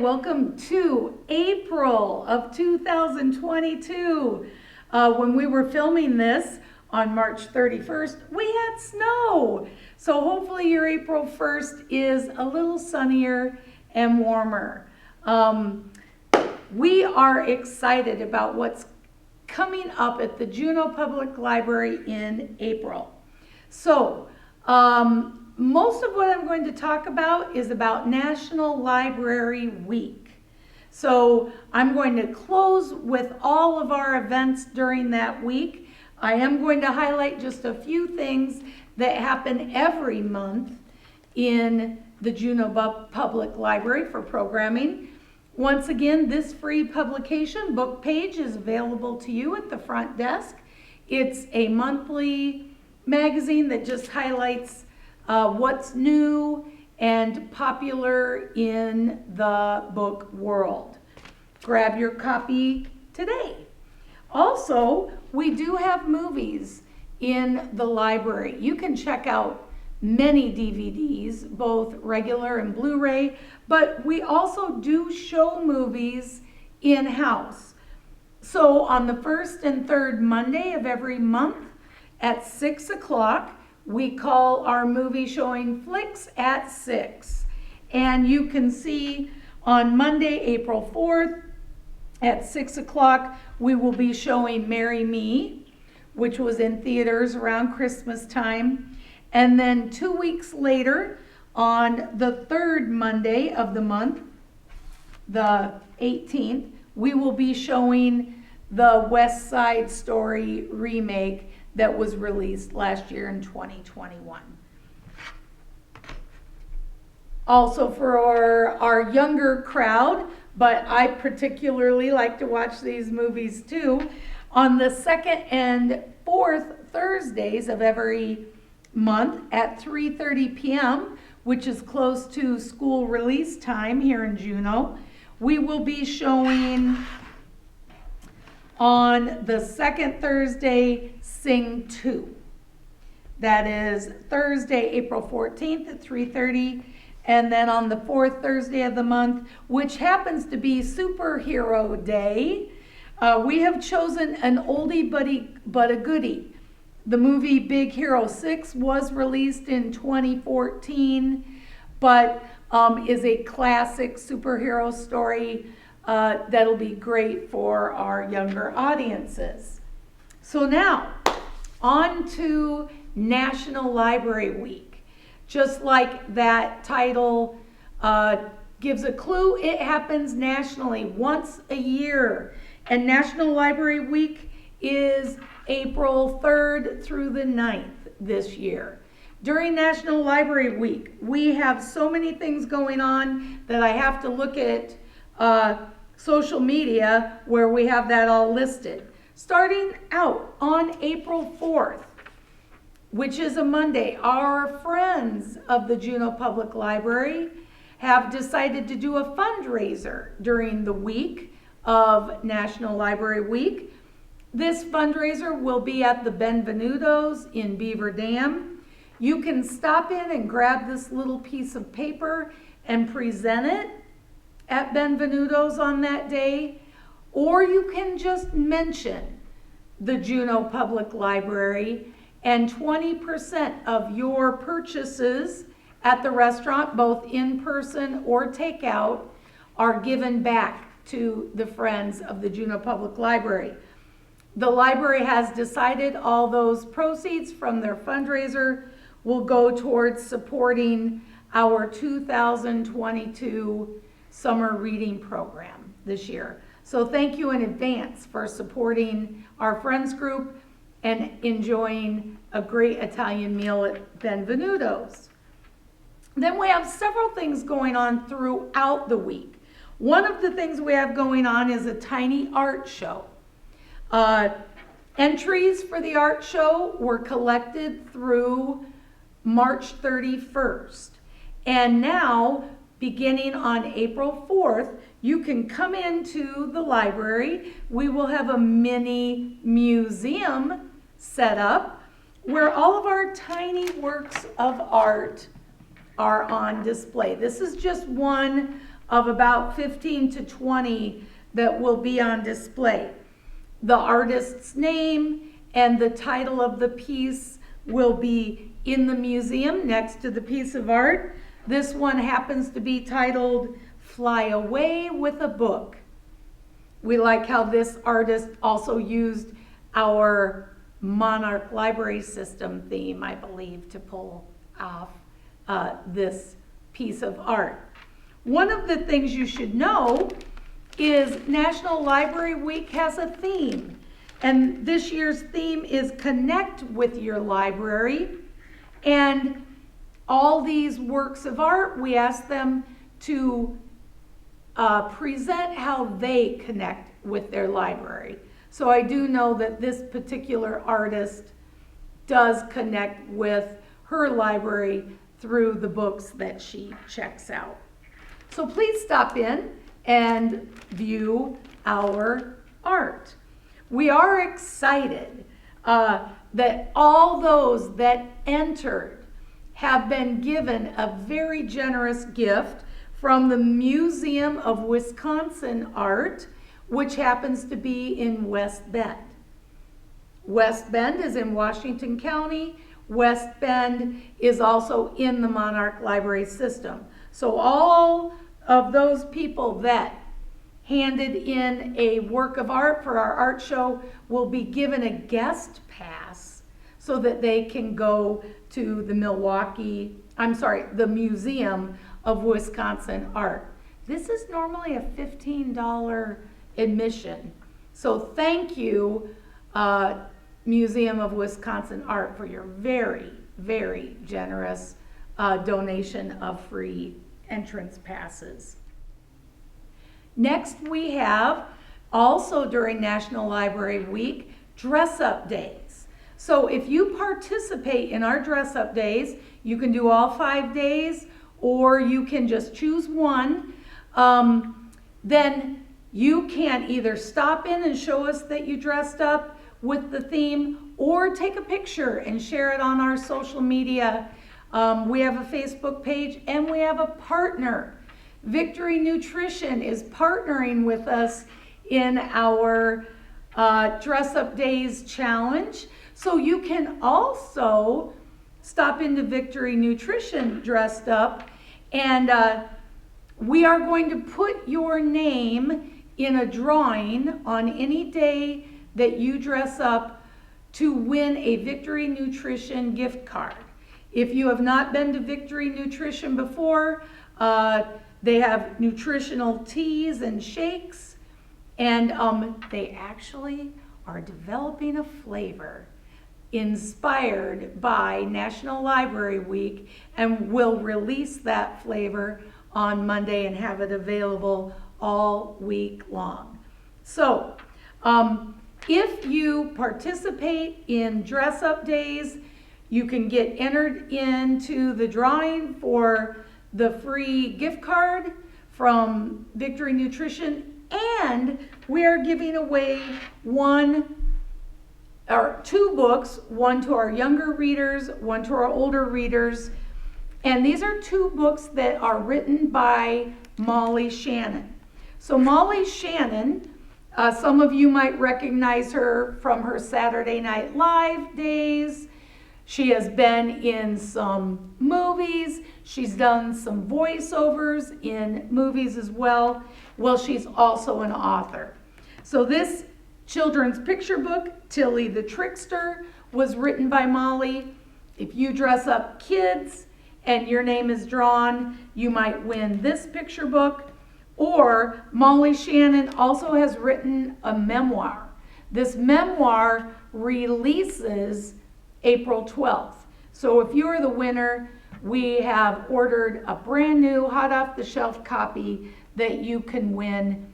welcome to April of 2022. When we were filming this on March 31st, we had snow. So hopefully your April 1st is a little sunnier and warmer. We are excited about what's coming up at the Juneau Public Library in April. So, most of what I'm going to talk about is about National Library Week. So I'm going to close with all of our events during that week. I am going to highlight just a few things that happen every month in the Juneau Public Library for programming. Once again, this free publication book page is available to you at the front desk. It's a monthly magazine that just highlights what's new and popular in the book world. Grab your copy today. Also, we do have movies in the library. You can check out many DVDs, both regular and Blu-ray, but we also do show movies in-house. So on the first and third Monday of every month at 6 o'clock, we call our movie showing Flicks at 6. And you can see on Monday, April 4th at 6 o'clock, we will be showing Marry Me, which was in theaters around Christmas time. And then 2 weeks later, on the third Monday of the month, the 18th, we will be showing the West Side Story remake that was released last year in 2021. Also for our younger crowd, but I particularly like to watch these movies too, on the second and fourth Thursdays of every month at 3:30 p.m., which is close to school release time here in Juneau, we will be showing on the second Thursday, Sing 2. That is Thursday, April 14th at 3:30. And then on the fourth Thursday of the month, which happens to be Superhero Day, we have chosen an oldie but a goodie. The movie Big Hero 6 was released in 2014, but is a classic superhero story that'll be great for our younger audiences. So now, on to National Library Week. Just like that title gives a clue, it happens nationally once a year. And National Library Week is April 3rd through the 9th this year. During National Library Week, we have so many things going on that I have to look at social media where we have that all listed. Starting out on April 4th, which is a Monday, our friends of the Juneau Public Library have decided to do a fundraiser during the week of National Library Week. This fundraiser will be at the Benvenutos in Beaver Dam. You can stop in and grab this little piece of paper and present it at Benvenutos on that day, or you can just mention the Juneau Public Library, and 20% of your purchases at the restaurant, both in person or takeout, are given back to the friends of the Juneau Public Library. The library has decided all those proceeds from their fundraiser will go towards supporting our 2022 summer reading program this year. So thank you in advance for supporting our friends group and enjoying a great Italian meal at Benvenutos. Then we have several things going on throughout the week. One of the things we have going on is a tiny art show. Entries for the art show were collected through March 31st. And now, beginning on April 4th, you can come into the library. We will have a mini museum set up where all of our tiny works of art are on display. This is just one of about 15 to 20 that will be on display. The artist's name and the title of the piece will be in the museum next to the piece of art. This one happens to be titled Fly Away with a Book. We like how this artist also used our Monarch Library System theme, I believe, to pull off this piece of art. One of the things you should know is National Library Week has a theme. And this year's theme is Connect with Your Library. And all these works of art, we ask them to present how they connect with their library. So I do know that this particular artist does connect with her library through the books that she checks out. So please stop in and view our art. We are excited that all those that entered have been given a very generous gift from the Museum of Wisconsin Art, which happens to be in West Bend. West Bend is in Washington County. West Bend is also in the Monarch Library System. So all of those people that handed in a work of art for our art show will be given a guest pass so that they can go to the the Museum of Wisconsin Art. This is normally a $15 admission. So thank you, Museum of Wisconsin Art, for your very, very generous donation of free entrance passes. Next, we have, also during National Library Week, dress-up days. So if you participate in our dress-up days, you can do all 5 days, or you can just choose one. Then you can either stop in and show us that you dressed up with the theme, or take a picture and share it on our social media. We have a Facebook page, and we have a partner. Victory Nutrition is partnering with us in our Dress Up Days challenge. So you can also stop into Victory Nutrition dressed up, and we are going to put your name in a drawing on any day that you dress up to win a Victory Nutrition gift card. If you have not been to Victory Nutrition before, they have nutritional teas and shakes, and they actually are developing a flavor inspired by National Library Week, and will release that flavor on Monday and have it available all week long. So if you participate in dress up days, you can get entered into the drawing for the free gift card from Victory Nutrition, and we are giving away two books, one to our younger readers, one to our older readers. And these are two books that are written by Molly Shannon. So Molly Shannon, some of you might recognize her from her Saturday Night Live days. She has been in some movies. She's done some voiceovers in movies as well. Well, she's also an author. So this children's picture book, Tilly the Trickster, was written by Molly. If you dress up kids and your name is drawn, you might win this picture book. Or Molly Shannon also has written a memoir. This memoir releases April 12th. So if you're the winner, we have ordered a brand new hot off the shelf copy that you can win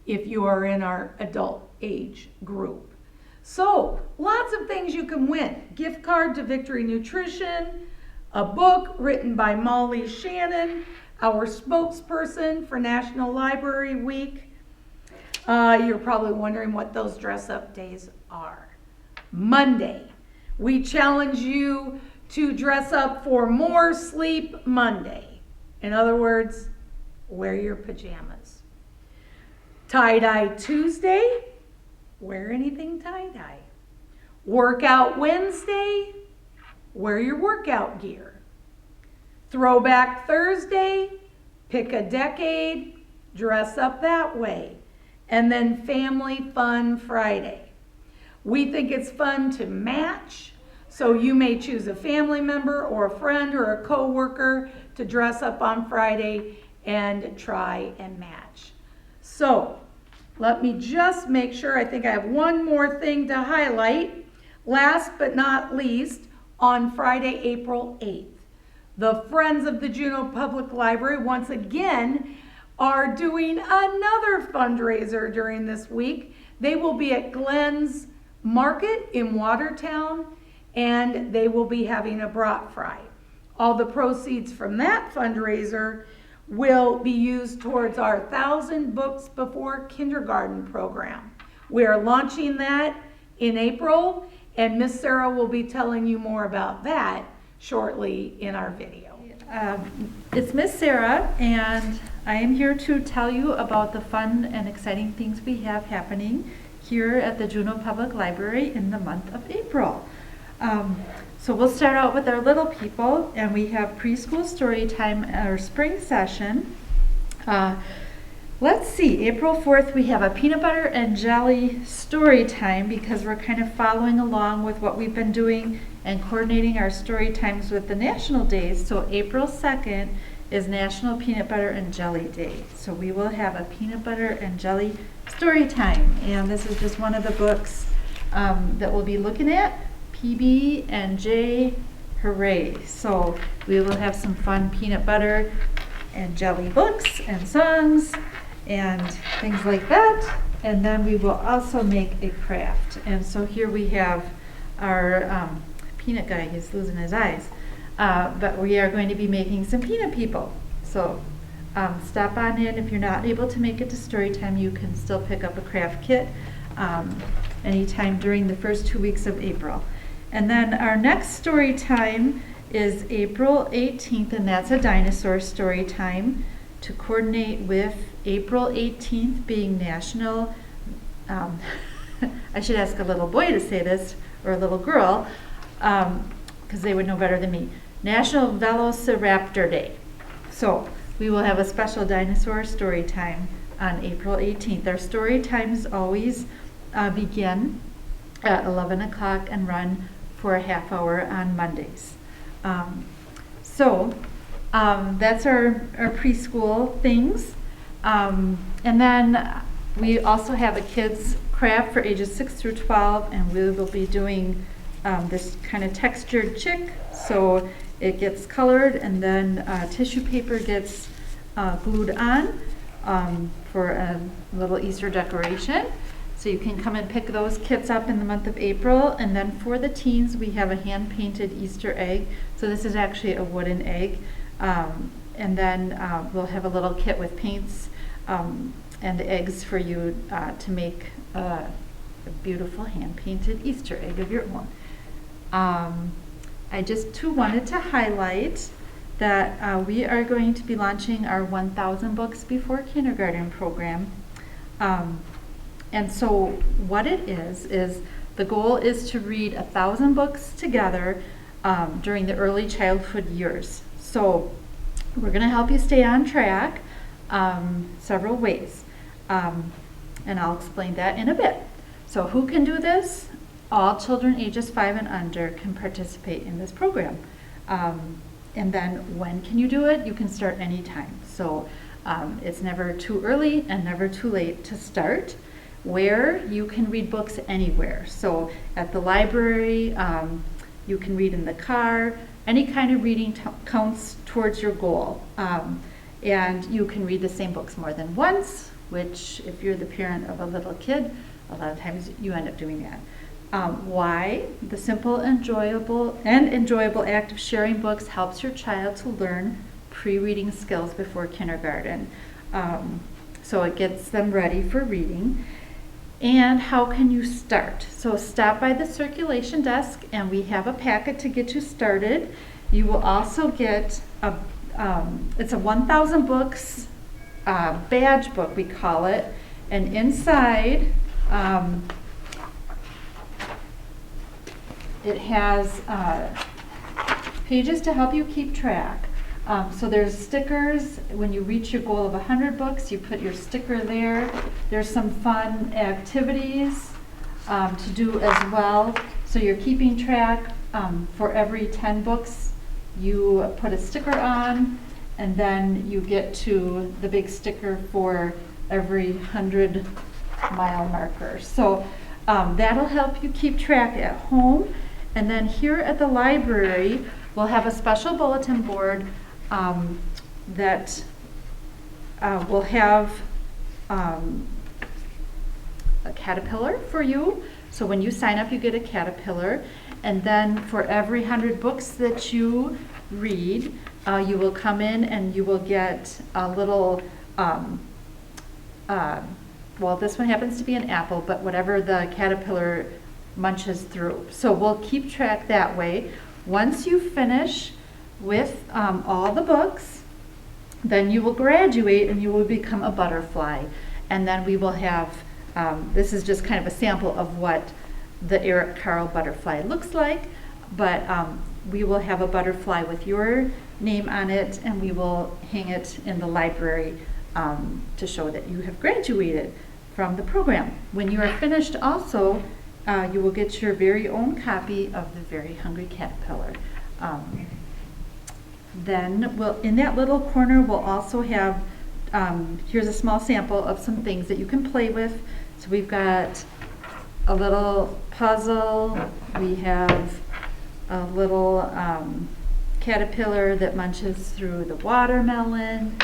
if you are in our adult age group. So lots of things you can win. Gift card to Victory Nutrition, a book written by Molly Shannon, our spokesperson for National Library Week. You're probably wondering what those dress up days are. Monday, we challenge you to dress up for More Sleep Monday. In other words, wear your pajamas. Tie-dye Tuesday, wear anything tie-dye. Workout Wednesday, wear your workout gear. Throwback Thursday, pick a decade, dress up that way. And then Family Fun Friday. We think it's fun to match, so you may choose a family member or a friend or a coworker to dress up on Friday and try and match. So let me just make sure, I think I have one more thing to highlight. Last but not least, on Friday, April 8th, the Friends of the Juneau Public Library once again are doing another fundraiser during this week. They will be at Glenn's Market in Watertown, and they will be having a brat fry. All the proceeds from that fundraiser will be used towards our 1,000 Books Before Kindergarten program. We are launching that in April, and Miss Sarah will be telling you more about that shortly in our video. It's Miss Sarah, and I am here to tell you about the fun and exciting things we have happening here at the Juneau Public Library in the month of April. So we'll start out with our little people, and we have preschool story time at our spring session. Let's see, April 4th we have a peanut butter and jelly story time because we're kind of following along with what we've been doing and coordinating our story times with the national days. So April 2nd is National Peanut Butter and Jelly Day. So we will have a peanut butter and jelly story time. And this is just one of the books that we'll be looking at. PB and J, hooray. So we will have some fun peanut butter and jelly books and songs and things like that. And then we will also make a craft. And so here we have our peanut guy, he's losing his eyes. But we are going to be making some peanut people. So stop on in. If you're not able to make it to story time, you can still pick up a craft kit anytime during the first 2 weeks of April. And then our next story time is April 18th, and that's a dinosaur story time to coordinate with April 18th being National, I should ask a little boy to say this, or a little girl, because they would know better than me, National Velociraptor Day. So we will have a special dinosaur story time on April 18th. Our story times always begin at 11 o'clock and run for a half hour on Mondays. That's our preschool things. And then we also have a kids craft for ages 6 through 12, and we will be doing this kind of textured chick. So it gets colored and then tissue paper gets glued on for a little Easter decoration. So you can come and pick those kits up in the month of April. And then for the teens, we have a hand-painted Easter egg. So this is actually a wooden egg. And then we'll have a little kit with paints and eggs for you to make a beautiful hand-painted Easter egg of your own. I just too wanted to highlight that we are going to be launching our 1,000 Books Before Kindergarten program. And so what it is the goal is to read 1,000 books together during the early childhood years. So we're going to help you stay on track several ways. And I'll explain that in a bit. So who can do this? All children ages 5 and under can participate in this program. And then when can you do it? You can start anytime. So it's never too early and never too late to start. Where you can read books anywhere. So at the library, you can read in the car. Any kind of reading counts towards your goal. And you can read the same books more than once, which if you're the parent of a little kid, a lot of times you end up doing that. Why? The simple, enjoyable act of sharing books helps your child to learn pre-reading skills before kindergarten. So it gets them ready for reading. And how can you start? So stop by the circulation desk and we have a packet to get you started. You will also get it's a 1,000 books badge book, we call it. And inside, it has pages to help you keep track. So there's stickers. When you reach your goal of 100 books, you put your sticker there. There's some fun activities to do as well. So you're keeping track. For every 10 books, you put a sticker on, and then you get to the big sticker for every 100-mile marker. So that'll help you keep track at home. And then here at the library, we'll have a special bulletin board that will have a caterpillar for you. So when you sign up, you get a caterpillar. And then for every 100 books that you read, you will come in and you will get a little, well, this one happens to be an apple, but whatever the caterpillar munches through. So we'll keep track that way. Once you finish with all the books, then you will graduate and you will become a butterfly. And then we will have, this is just kind of a sample of what the Eric Carle butterfly looks like, but we will have a butterfly with your name on it, and we will hang it in the library to show that you have graduated from the program. When you are finished also, you will get your very own copy of The Very Hungry Caterpillar. Then in that little corner we'll also have, here's a small sample of some things that you can play with. So we've got a little puzzle, we have a little caterpillar that munches through the watermelon,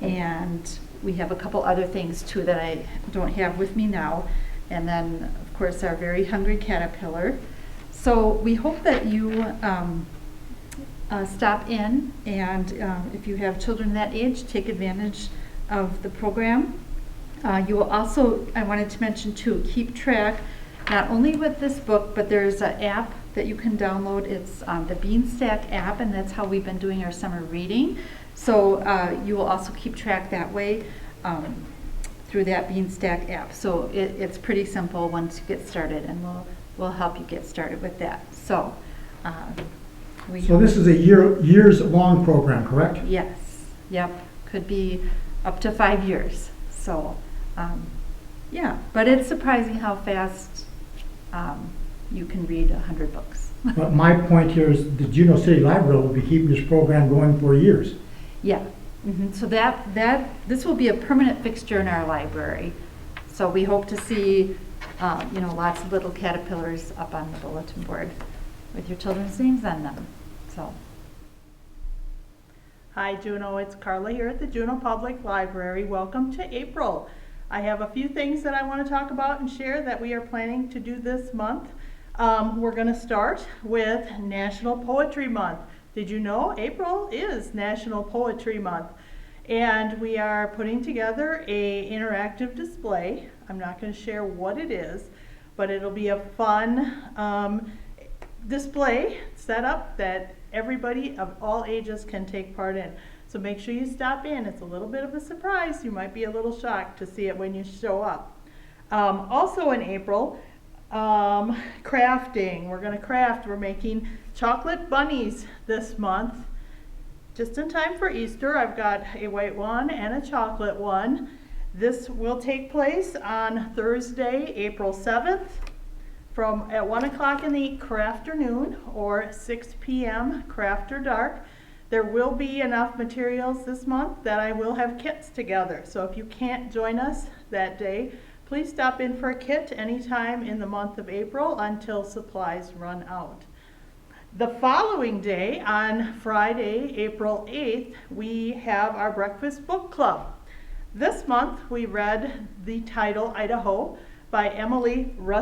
and we have a couple other things too that I don't have with me now. And then of course our very hungry caterpillar. So we hope that you stop in, and if you have children that age, take advantage of the program. You will also, I wanted to mention too, keep track not only with this book, but there's an app that you can download. It's the Beanstack app, and that's how we've been doing our summer reading. So you will also keep track that way through that Beanstack app. So it's pretty simple once you get started, and we'll help you get started with that. So so this is a years-long program, correct? Yes. Yep. Could be up to 5 years. So yeah, but it's surprising how fast you can read 100 books. But my point here is the Juneau City Library will be keeping this program going for years. Yeah. Mm-hmm. So this will be a permanent fixture in our library. So we hope to see lots of little caterpillars up on the bulletin board with your children's names on them. So. Hi Juneau, it's Carla here at the Juneau Public Library. Welcome to April. I have a few things that I want to talk about and share that we are planning to do this month. We're going to start with National Poetry Month. Did you know April is National Poetry Month? And we are putting together an interactive display. I'm not going to share what it is, but it'll be a fun display set up that everybody of all ages can take part in. So make sure you stop in. It's a little bit of a surprise. You might be a little shocked to see it when you show up. Also in April, crafting. We're going to craft. We're making chocolate bunnies this month. Just in time for Easter, I've got a white one and a chocolate one. This will take place on Thursday, April 7th at 1 o'clock in the afternoon or 6 p.m. after dark. There will be enough materials this month that I will have kits together. So if you can't join us that day, please stop in for a kit anytime in the month of April until supplies run out. The following day, on Friday, April 8th, we have our Breakfast Book Club. This month we read the title Idaho by Emily Russ.